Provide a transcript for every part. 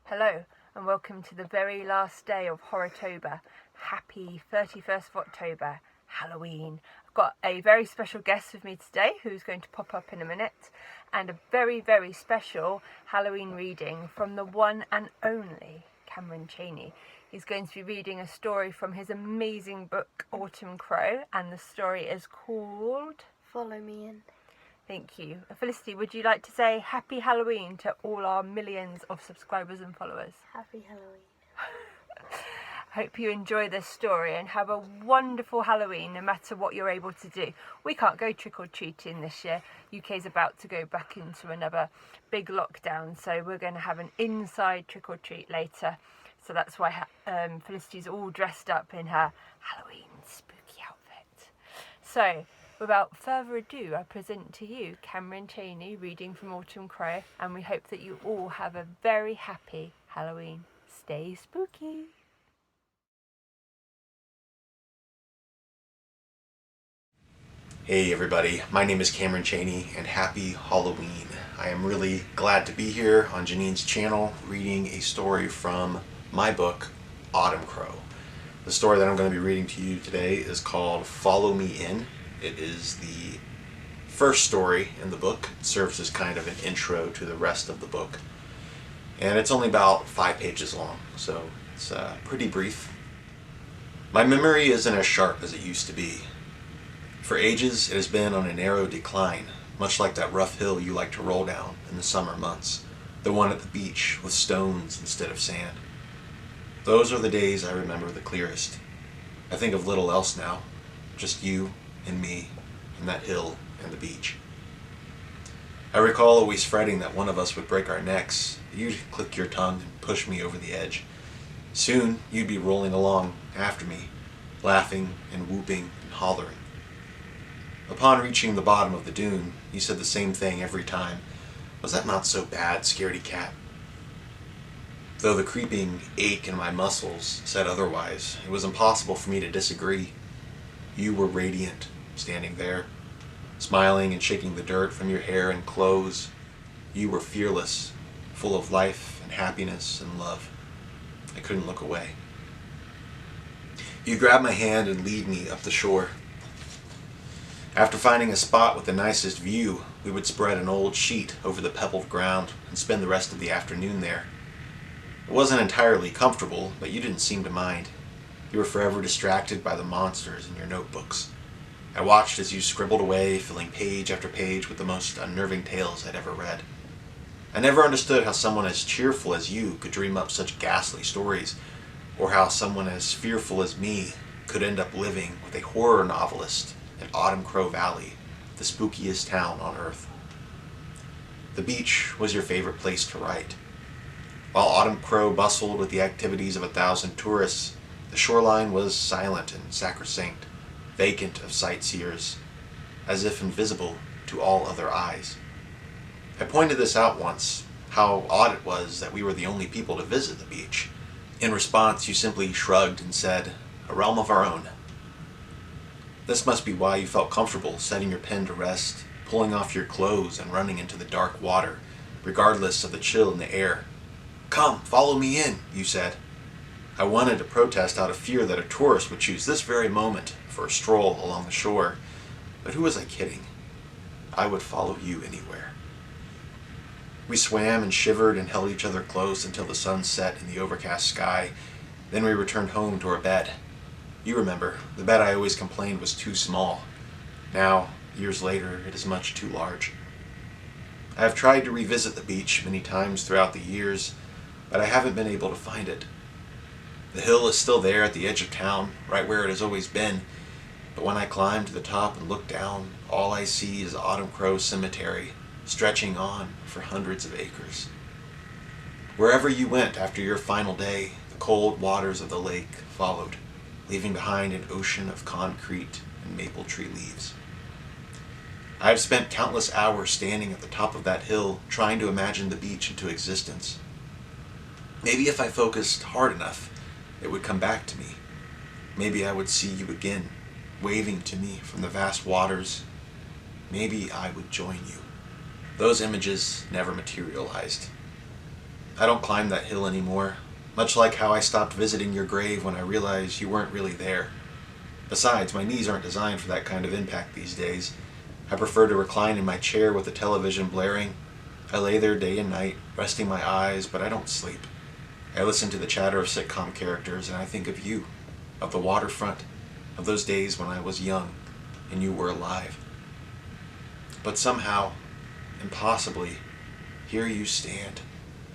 Hello and welcome to the very last day of Horrortober. Happy 31st of October, Halloween. I've got a very special guest with me today who's going to pop up in a minute, and a very, very special Halloween reading from the one and only Chaney. He's going to be reading a story from his amazing book AUTUMNCROW, and the story is called Follow Me In. Thank you. Felicity, would you like to say Happy Halloween to all our millions of subscribers and followers? Happy Halloween. Hope you enjoy this story and have a wonderful Halloween no matter what you're able to do. We can't go trick-or-treating this year. UK's about to go back into another big lockdown, so we're going to have an inside trick-or-treat later. So that's why Felicity's all dressed up in her Halloween spooky outfit. So, without further ado, I present to you Chaney reading from AUTUMNCROW, and we hope that you all have a very happy Halloween. Stay spooky. Hey everybody, my name is Chaney and happy Halloween. I am really glad to be here on Janine's channel reading a story from my book, AUTUMNCROW. The story that I'm going to be reading to you today is called Follow Me In. It is the first story in the book. It serves as kind of an intro to the rest of the book. And it's only about 5 pages long, so it's pretty brief. My memory isn't as sharp as it used to be. For ages, it has been on a narrow decline, much like that rough hill you like to roll down in the summer months, the one at the beach with stones instead of sand. Those are the days I remember the clearest. I think of little else now, just you and me and that hill and the beach. I recall always fretting that one of us would break our necks. You'd click your tongue and push me over the edge. Soon you'd be rolling along after me, laughing and whooping and hollering. Upon reaching the bottom of the dune, you said the same thing every time. Was that not so bad, scaredy cat? Though the creeping ache in my muscles said otherwise, it was impossible for me to disagree. You were radiant, standing there, smiling and shaking the dirt from your hair and clothes. You were fearless, full of life and happiness and love. I couldn't look away. You grabbed my hand and lead me up the shore. After finding a spot with the nicest view, we would spread an old sheet over the pebbled ground and spend the rest of the afternoon there. It wasn't entirely comfortable, but you didn't seem to mind. You were forever distracted by the monsters in your notebooks. I watched as you scribbled away, filling page after page with the most unnerving tales I'd ever read. I never understood how someone as cheerful as you could dream up such ghastly stories, or how someone as fearful as me could end up living with a horror novelist in AUTUMNCROW Valley, the spookiest town on earth. The beach was your favorite place to write. While AUTUMNCROW bustled with the activities of 1,000 tourists, the shoreline was silent and sacrosanct, vacant of sightseers, as if invisible to all other eyes. I pointed this out once, how odd it was that we were the only people to visit the beach. In response, you simply shrugged and said, "A realm of our own." This must be why you felt comfortable setting your pen to rest, pulling off your clothes and running into the dark water, regardless of the chill in the air. "Come, follow me in," you said. I wanted to protest out of fear that a tourist would choose this very moment for a stroll along the shore, but who was I kidding? I would follow you anywhere. We swam and shivered and held each other close until the sun set in the overcast sky. Then we returned home to our bed. You remember, the bed I always complained was too small. Now, years later, it is much too large. I have tried to revisit the beach many times throughout the years, but I haven't been able to find it. The hill is still there at the edge of town, right where it has always been, but when I climb to the top and look down, all I see is AUTUMNCROW Cemetery, stretching on for hundreds of acres. Wherever you went after your final day, the cold waters of the lake followed, leaving behind an ocean of concrete and maple tree leaves. I have spent countless hours standing at the top of that hill, trying to imagine the beach into existence. Maybe if I focused hard enough, it would come back to me. Maybe I would see you again, waving to me from the vast waters. Maybe I would join you. Those images never materialized. I don't climb that hill anymore, much like how I stopped visiting your grave when I realized you weren't really there. Besides, my knees aren't designed for that kind of impact these days. I prefer to recline in my chair with the television blaring. I lay there day and night, resting my eyes, but I don't sleep. I listen to the chatter of sitcom characters, and I think of you, of the waterfront, of those days when I was young and you were alive. But somehow, impossibly, here you stand,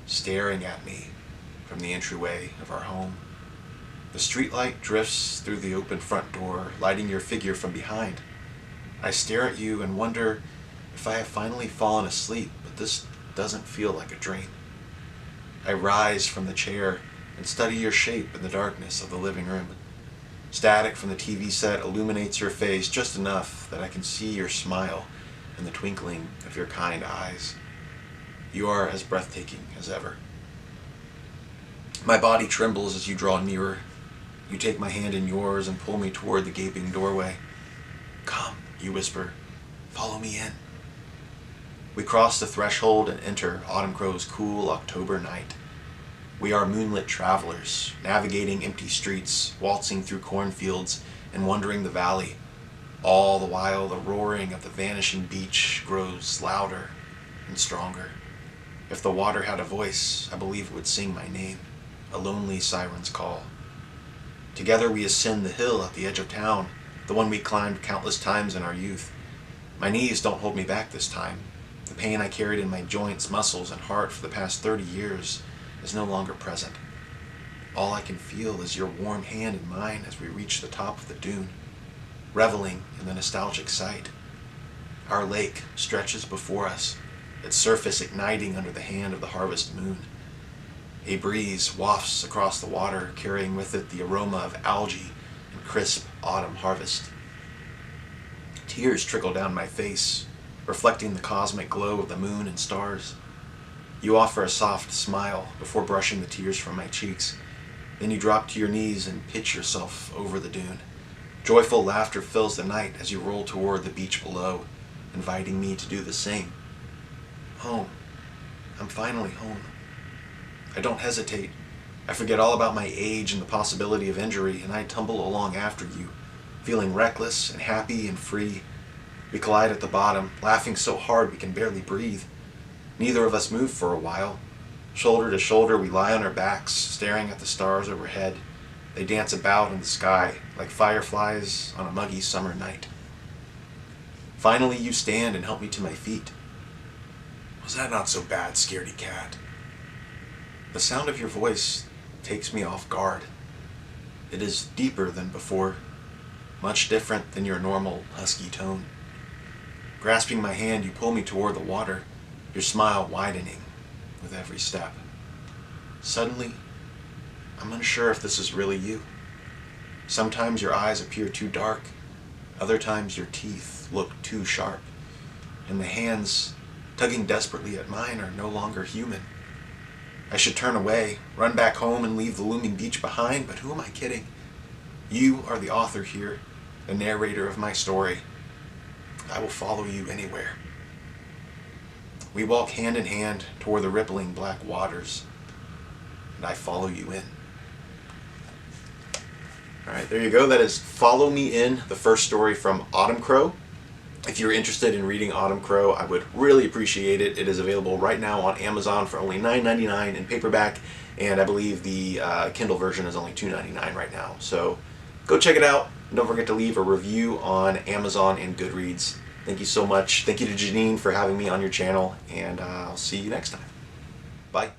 staring at me from the entryway of our home. The streetlight drifts through the open front door, lighting your figure from behind. I stare at you and wonder if I have finally fallen asleep, but this doesn't feel like a dream. I rise from the chair and study your shape in the darkness of the living room. Static from the TV set illuminates your face just enough that I can see your smile and the twinkling of your kind eyes. You are as breathtaking as ever. My body trembles as you draw nearer. You take my hand in yours and pull me toward the gaping doorway. Come, you whisper, follow me in. We cross the threshold and enter AUTUMNCROW's cool October night. We are moonlit travelers, navigating empty streets, waltzing through cornfields, and wandering the valley. All the while, the roaring of the vanishing beach grows louder and stronger. If the water had a voice, I believe it would sing my name, a lonely siren's call. Together we ascend the hill at the edge of town, the one we climbed countless times in our youth. My knees don't hold me back this time. The pain I carried in my joints, muscles, and heart for the past 30 years is no longer present. All I can feel is your warm hand in mine as we reach the top of the dune, reveling in the nostalgic sight. Our lake stretches before us, its surface igniting under the hand of the harvest moon. A breeze wafts across the water, carrying with it the aroma of algae and crisp autumn harvest. Tears trickle down my face, reflecting the cosmic glow of the moon and stars. You offer a soft smile before brushing the tears from my cheeks. Then you drop to your knees and pitch yourself over the dune. Joyful laughter fills the night as you roll toward the beach below, inviting me to do the same. Home. I'm finally home. I don't hesitate. I forget all about my age and the possibility of injury, and I tumble along after you, feeling reckless and happy and free. We collide at the bottom, laughing so hard we can barely breathe. Neither of us move for a while. Shoulder to shoulder, we lie on our backs, staring at the stars overhead. They dance about in the sky like fireflies on a muggy summer night. Finally, you stand and help me to my feet. Was that not so bad, scaredy cat? The sound of your voice takes me off guard. It is deeper than before, much different than your normal husky tone. Grasping my hand, you pull me toward the water, your smile widening with every step. Suddenly, I'm unsure if this is really you. Sometimes your eyes appear too dark, other times your teeth look too sharp, and the hands tugging desperately at mine are no longer human. I should turn away, run back home, and leave the looming beach behind, but who am I kidding? You are the author here, the narrator of my story. I will follow you anywhere. We walk hand in hand toward the rippling black waters, and I follow you in. All right, there you go. That is Follow Me In, the first story from AUTUMNCROW. If you're interested in reading AUTUMNCROW, I would really appreciate it. It is available right now on Amazon for only $9.99 in paperback, and I believe the Kindle version is only $2.99 right now. So go check it out. And don't forget to leave a review on Amazon and Goodreads. Thank you so much. Thank you to Janine for having me on your channel, and I'll see you next time. Bye.